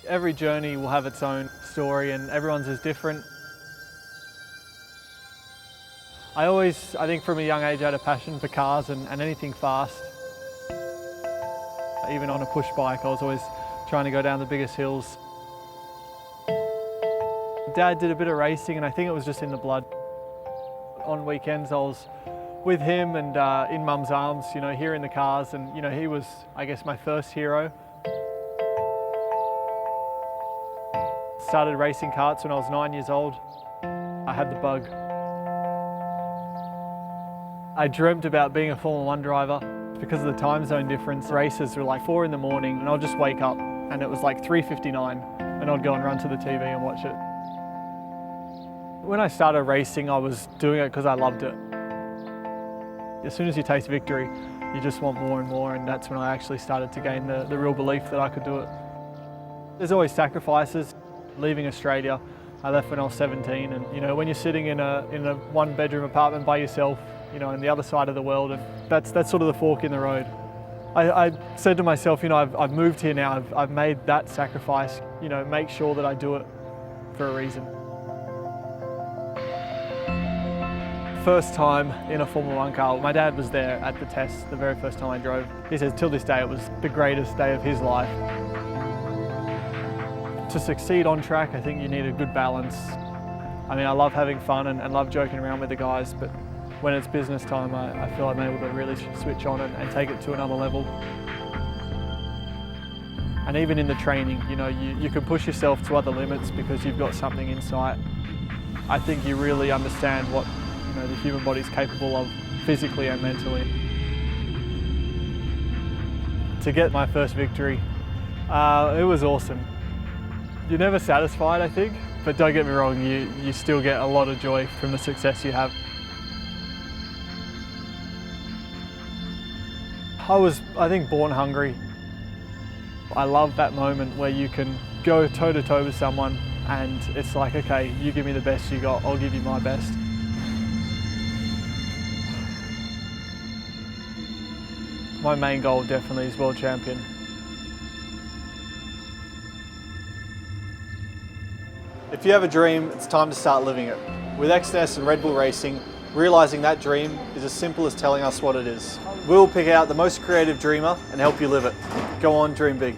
Every journey will have its own story and everyone's is different. I think from a young age I had a passion for cars and anything fast. Even on a push bike I was always trying to go down the biggest hills. Dad did a bit of racing and I think it was just in the blood. On weekends I was with him and in Mum's arms, you know, here in the cars, and you know, he was, I guess, my first hero. Started racing karts when I was 9 years old. I had the bug. I dreamt about being a Formula 1 driver. Because of the time zone difference, races were like 4 in the morning and I'd just wake up and it was like 3:59 and I'd go and run to the TV and watch it. When I started racing, I was doing it because I loved it. As soon as you taste victory, you just want more and more, and that's when I actually started to gain the real belief that I could do it. There's always sacrifices. Leaving Australia, I left when I was 17, and you know, when you're sitting in a one-bedroom apartment by yourself, you know, on the other side of the world, and that's sort of the fork in the road. I said to myself, you know, I've moved here now, I've made that sacrifice, you know, make sure that I do it for a reason. First time in a Formula 1 car, my dad was there at the test the very first time I drove. He says till this day it was the greatest day of his life. To succeed on track, I think you need a good balance. I mean, I love having fun and love joking around with the guys, but when it's business time, I feel I'm able to really switch on and take it to another level. And even in the training, you know, you can push yourself to other limits because you've got something in sight. I think you really understand what, you know, the human body's capable of physically and mentally. To get my first victory, it was awesome. You're never satisfied, I think, but don't get me wrong, you still get a lot of joy from the success you have. I was, I think, born hungry. I love that moment where you can go toe-to-toe with someone and it's like, okay, you give me the best you got, I'll give you my best. My main goal definitely is world champion. If you have a dream, it's time to start living it. With Exness and Red Bull Racing, realising that dream is as simple as telling us what it is. We'll pick out the most creative dreamer and help you live it. Go on, dream big.